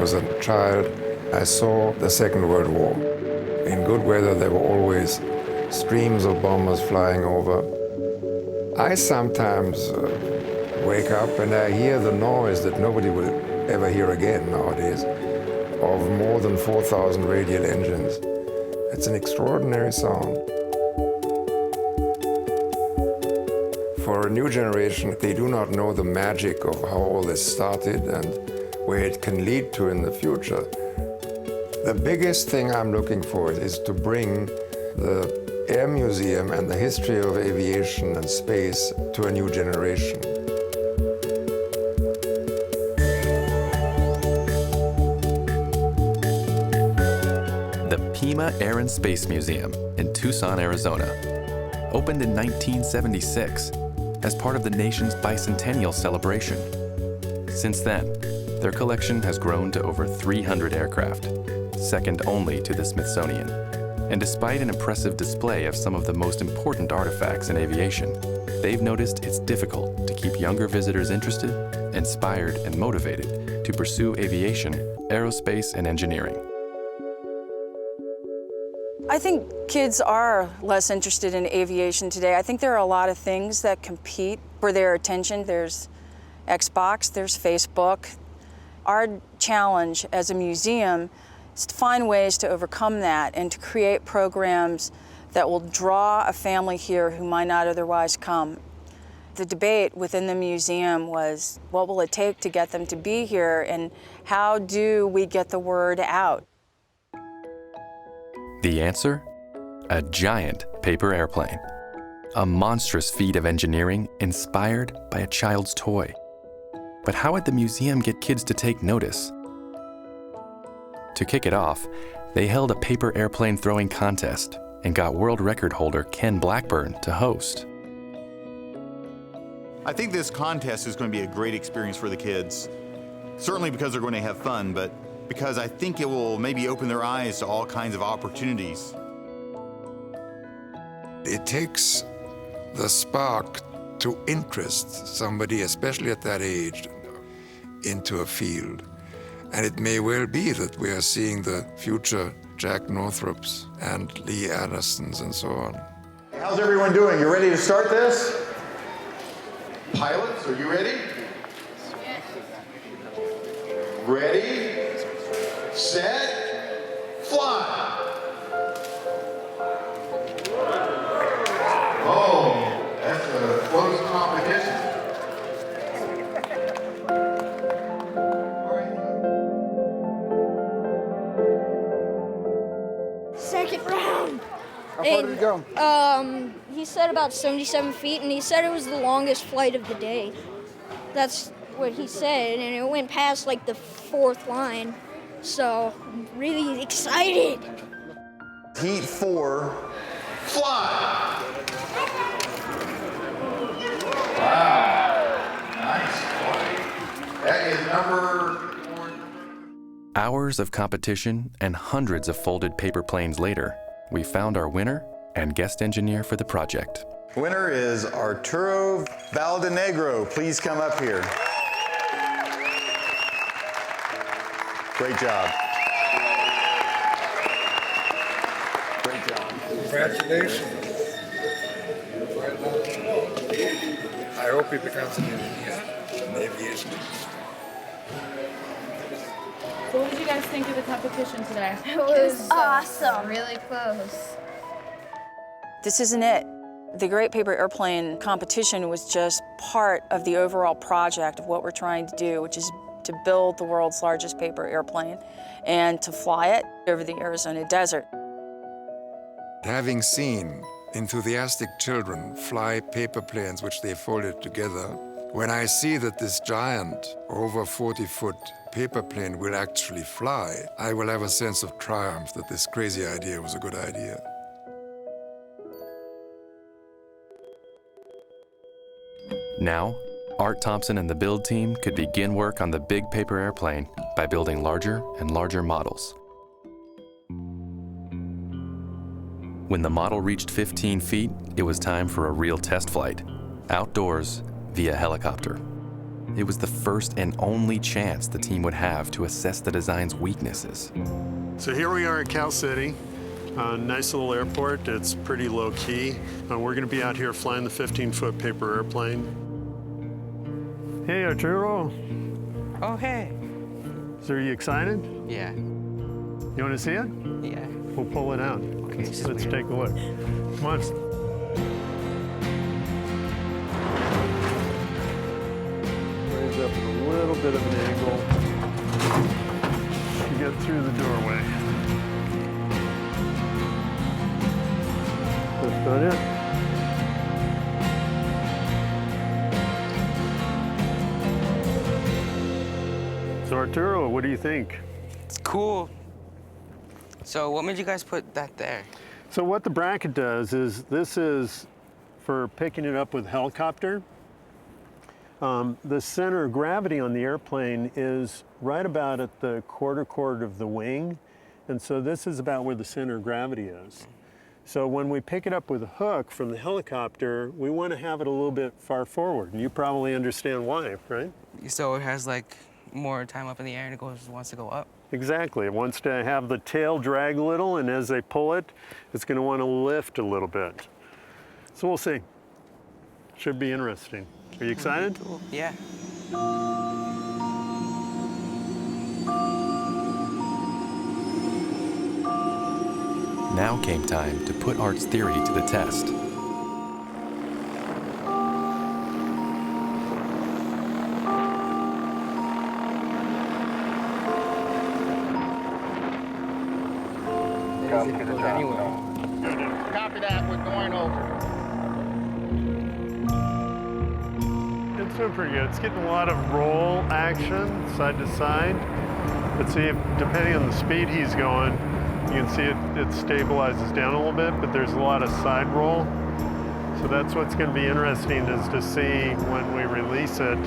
was a child, I saw the Second World War. In good weather, there were always streams of bombers flying over. I sometimes wake up and I hear the noise that nobody will ever hear again nowadays of more than 4,000 radial engines. It's an extraordinary sound. For a new generation, they do not know the magic of how all this started and where it can lead to in the future. The biggest thing I'm looking for is to bring the Air Museum and the history of aviation and space to a new generation. The Pima Air Space Museum in Tucson, Arizona, opened in 1976 as part of the nation's bicentennial celebration. Since then, their collection has grown to over 300 aircraft, second only to the Smithsonian. And despite an impressive display of some of the most important artifacts in aviation, they've noticed it's difficult to keep younger visitors interested, inspired, and motivated to pursue aviation, aerospace, and engineering. I think kids are less interested in aviation today. I think there are a lot of things that compete for their attention. There's Xbox, there's Facebook. Our challenge as a museum is to find ways to overcome that and to create programs that will draw a family here who might not otherwise come. The debate within the museum was, what will it take to get them to be here, and how do we get the word out? The answer? A giant paper airplane. A monstrous feat of engineering inspired by a child's toy. But how would the museum get kids to take notice? To kick it off, they held a paper airplane throwing contest and got world record holder Ken Blackburn to host. I think this contest is going to be a great experience for the kids. Certainly because they're going to have fun, but because I think it will maybe open their eyes to all kinds of opportunities. It takes the spark to interest somebody, especially at that age, into a field. And it may well be that we are seeing the future Jack Northrops and Lee Andersons and so on. How's everyone doing? You ready to start this? Pilots, are you ready? Yes. Ready, set, fly. Oh, that's a close competition. Second round. How far did it go? He said about 77 feet, and he said it was the longest flight of the day. That's what he said, and it went past like the fourth line. So I'm really excited. Heat 4, fly. Wow, nice flight. That is number 4. Hours of competition and hundreds of folded paper planes later, we found our winner and guest engineer for the project. Winner is Arturo Valdenegro. Please come up here. Great job. Great job. Congratulations. I hope he becomes an engineer in aviation. So what did you guys think of the competition today? It was awesome. Really close. This isn't it. The Great Paper Airplane competition was just part of the overall project of what we're trying to do, which is to build the world's largest paper airplane and to fly it over the Arizona desert. Having seen enthusiastic children fly paper planes which they folded together, when I see that this giant, over 40-foot paper plane will actually fly, I will have a sense of triumph that this crazy idea was a good idea. Now, Art Thompson and the build team could begin work on the big paper airplane by building larger and larger models. When the model reached 15 feet, it was time for a real test flight, outdoors via helicopter. it was the first and only chance the team would have to assess the design's weaknesses. So here we are at Cal City. Nice little airport. It's pretty low key. We're going to be out here flying the 15-foot paper airplane. Hey, Arturo. Oh, hey. So are you excited? Yeah. You want to see it? Yeah. We'll pull it out. Okay, Let's take a look. Come on. Raise up a little bit of an angle to get through the doorway. That's about it. So Arturo, what do you think? It's cool. So what made you guys put that there? So what the bracket does is, this is for picking it up with a helicopter. The center of gravity on the airplane is right about at the quarter chord of the wing. And so this is about where the center of gravity is. So when we pick it up with a hook from the helicopter, we want to have it a little bit far forward. And you probably understand why, right? So it has like more time up in the air and it wants to go up? Exactly. It wants to have the tail drag a little, and as they pull it, it's going to want to lift a little bit. So we'll see. Should be interesting. Are you excited? Cool. Yeah. Now came time to put Art's theory to the test. Copy that, we're going over. It's doing pretty good. It's getting a lot of roll action, side to side. Let's see if, depending on the speed he's going, you can see it stabilizes down a little bit, but there's a lot of side roll. So that's what's going to be interesting, is to see when we release it,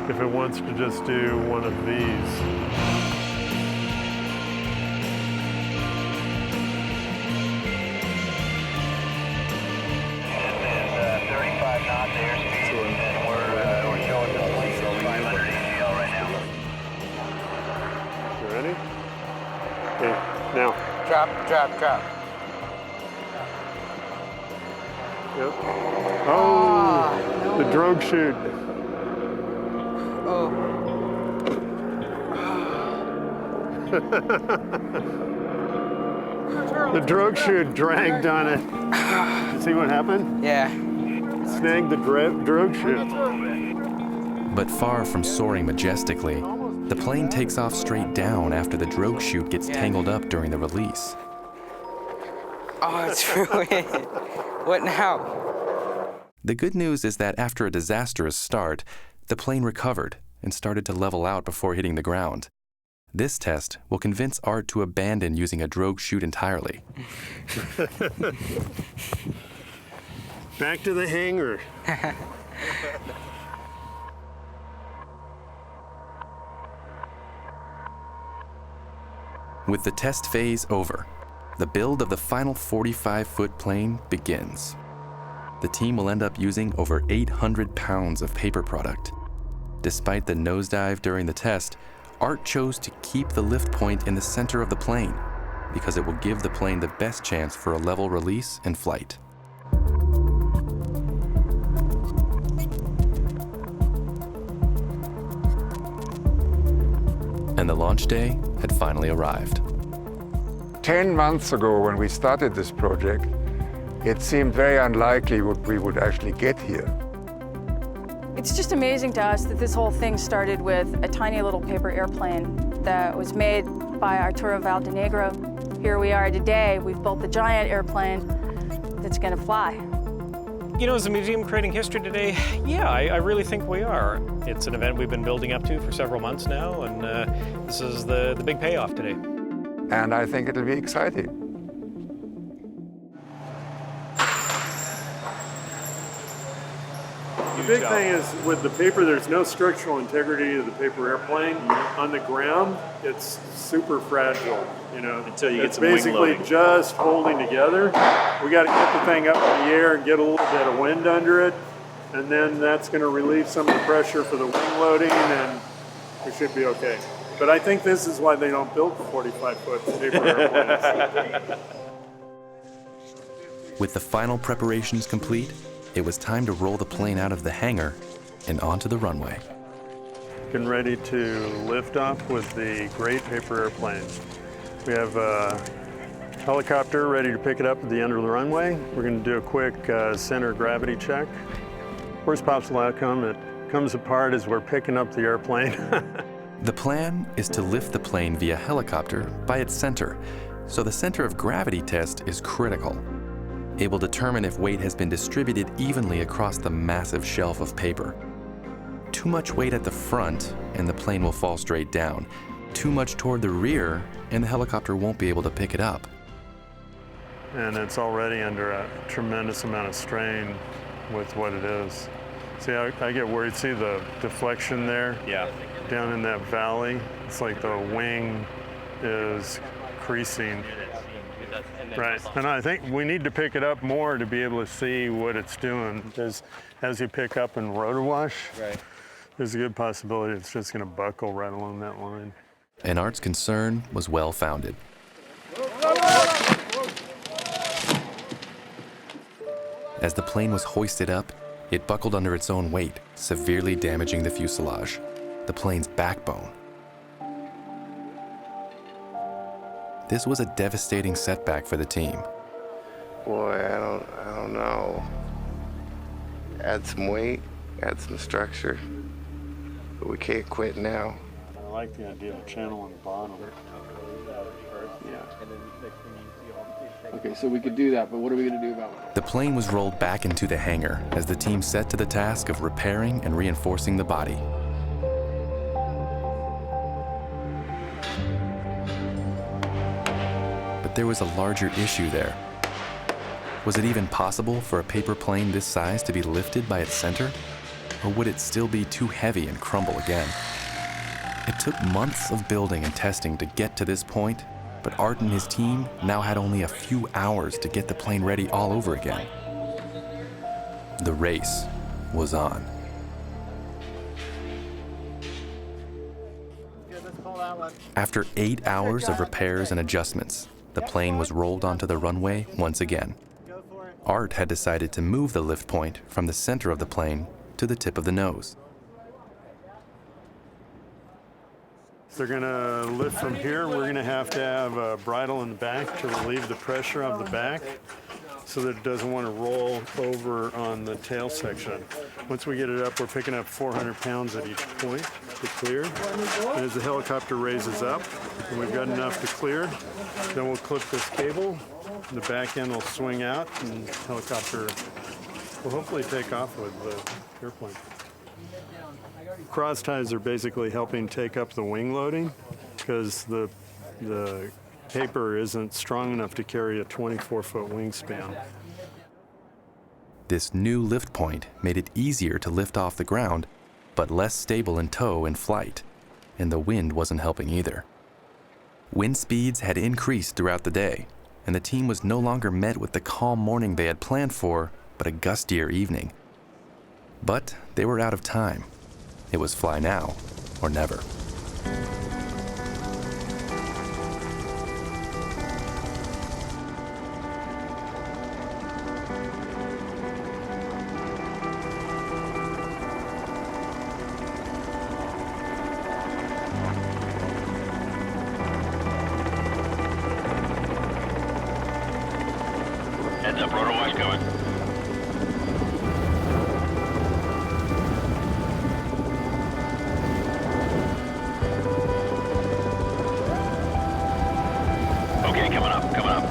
if it wants to just do one of these. Now. Drop, drop, drop. Yep. Oh, the drogue chute. Oh. The drogue chute dragged on it. See what happened? Yeah. Snagged the drogue chute. But far from soaring majestically, the plane takes off straight down after the drogue chute gets tangled up during the release. Oh, it's ruined. What now? The good news is that after a disastrous start, the plane recovered and started to level out before hitting the ground. This test will convince Art to abandon using a drogue chute entirely. Back to the hangar. With the test phase over, the build of the final 45-foot plane begins. The team will end up using over 800 pounds of paper product. Despite the nosedive during the test, Art chose to keep the lift point in the center of the plane because it will give the plane the best chance for a level release and flight. And the launch day had finally arrived. 10 months ago, when we started this project, it seemed very unlikely we would actually get here. It's just amazing to us that this whole thing started with a tiny little paper airplane that was made by Arturo Valdenegro. Here we are today. We've built the giant airplane that's going to fly. You know, is the museum creating history today? Yeah, I really think we are. It's an event we've been building up to for several months now, and this is the big payoff today. And I think it'll be exciting. The big thing is, with the paper, there's no structural integrity to the paper airplane. On the ground, it's super fragile. You know, Until you get it's some wing basically loading. just holding together. We got to get the thing up in the air and get a little bit of wind under it, and then that's going to relieve some of the pressure for the wing loading, and we should be okay. But I think this is why they don't build 45-foot paper airplanes. With the final preparations complete, it was time to roll the plane out of the hangar and onto the runway. Getting ready to lift off with the great paper airplane. We have a helicopter ready to pick it up at the end of the runway. We're going to do a quick center of gravity check. Worst possible outcome, it comes apart as we're picking up the airplane. The plan is to lift the plane via helicopter by its center, so the center of gravity test is critical. It will determine if weight has been distributed evenly across the massive shelf of paper. Too much weight at the front and the plane will fall straight down. Too much toward the rear and the helicopter won't be able to pick it up. And it's already under a tremendous amount of strain with what it is. See, I get worried. See the deflection there? Yeah. Down in that valley. It's like the wing is creasing. Right, and I think we need to pick it up more to be able to see what it's doing. Because as you pick up and rotor wash, there's a good possibility it's just going to buckle right along that line. And Art's concern was well-founded. As the plane was hoisted up, it buckled under its own weight, severely damaging the fuselage, the plane's backbone. This was a devastating setback for the team. Boy, I don't know. Add some weight, add some structure, but we can't quit now. I like the idea of a channel on the bottom. Yeah. Okay, so we could do that, but what are we going to do about it? The plane was rolled back into the hangar as the team set to the task of repairing and reinforcing the body. But there was a larger issue there. Was it even possible for a paper plane this size to be lifted by its center? Or would it still be too heavy and crumble again? It took months of building and testing to get to this point, but Art and his team now had only a few hours to get the plane ready all over again. The race was on. After 8 hours of repairs and adjustments, the plane was rolled onto the runway once again. Art had decided to move the lift point from the center of the plane to the tip of the nose. They're going to lift from here. We're going to have a bridle in the back to relieve the pressure of the back so that it doesn't want to roll over on the tail section. Once we get it up, we're picking up 400 pounds at each point to clear. And as the helicopter raises up, and we've got enough to clear, then we'll clip this cable. The back end will swing out, and the helicopter will hopefully take off with the airplane. Cross ties are basically helping take up the wing loading because the paper isn't strong enough to carry a 24-foot wingspan. This new lift point made it easier to lift off the ground, but less stable in tow and flight, and the wind wasn't helping either. Wind speeds had increased throughout the day, and the team was no longer met with the calm morning they had planned for, but a gustier evening. But they were out of time. It was fly now or never. Heads up, rotor wash coming. Okay, coming up, coming up.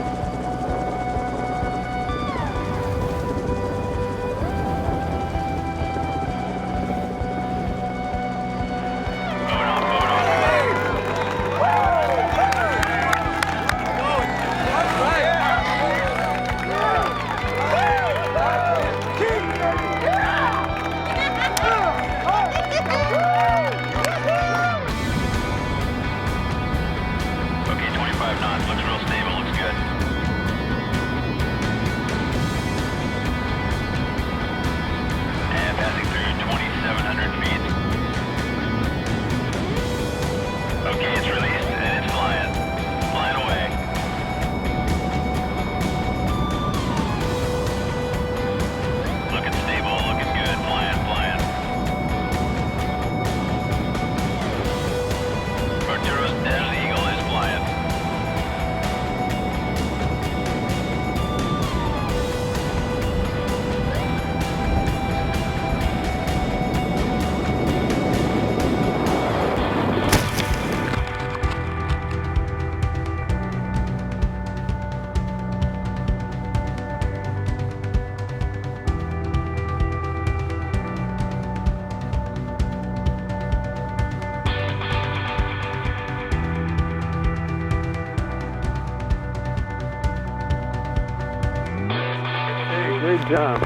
job.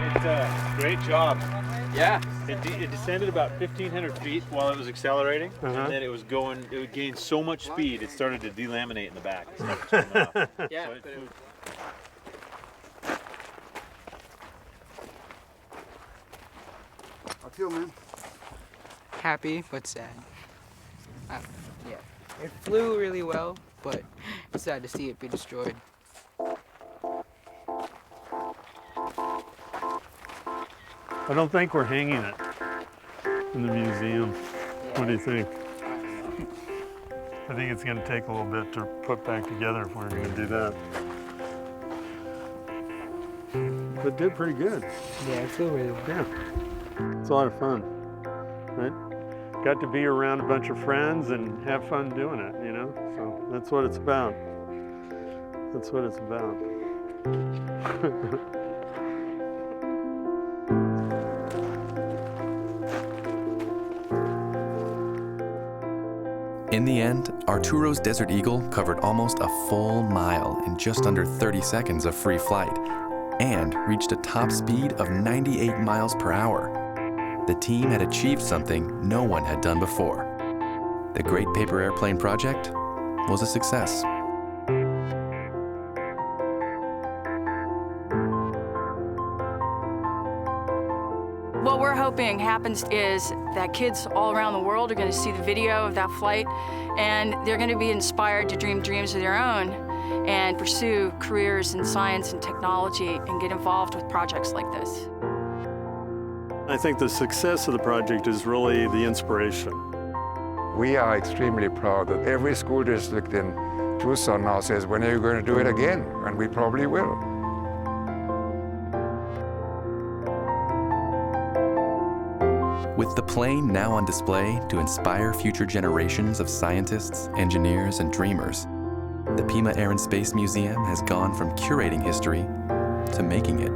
Great job. Yeah. It descended about 1,500 feet while it was accelerating, Uh-huh. and then it would gain so much speed it started to delaminate in the back. And stuff was coming off. Yeah. So it flew. I feel, man. Happy, but sad. Yeah. It flew really well, but it's sad to see it be destroyed. I don't think we're hanging it in the museum. What do you think? I think it's going to take a little bit to put back together if we're going to do that. But it did pretty good. Yeah, it flew really well. Yeah. It's a lot of fun, right? Got to be around a bunch of friends and have fun doing it, you know? So that's what it's about. That's what it's about. In the end, Arturo's Desert Eagle covered almost a full mile in just under 30 seconds of free flight and reached a top speed of 98 miles per hour. The team had achieved something no one had done before. The Great Paper Airplane project was a success. What we're hoping happens is that kids all around the world are going to see the video of that flight, and they're going to be inspired to dream dreams of their own and pursue careers in science and technology and get involved with projects like this. I think the success of the project is really the inspiration. We are extremely proud that every school district in Tucson now says, when are you going to do it again? And we probably will. With the plane now on display to inspire future generations of scientists, engineers, and dreamers, the Pima Air and Space Museum has gone from curating history to making it.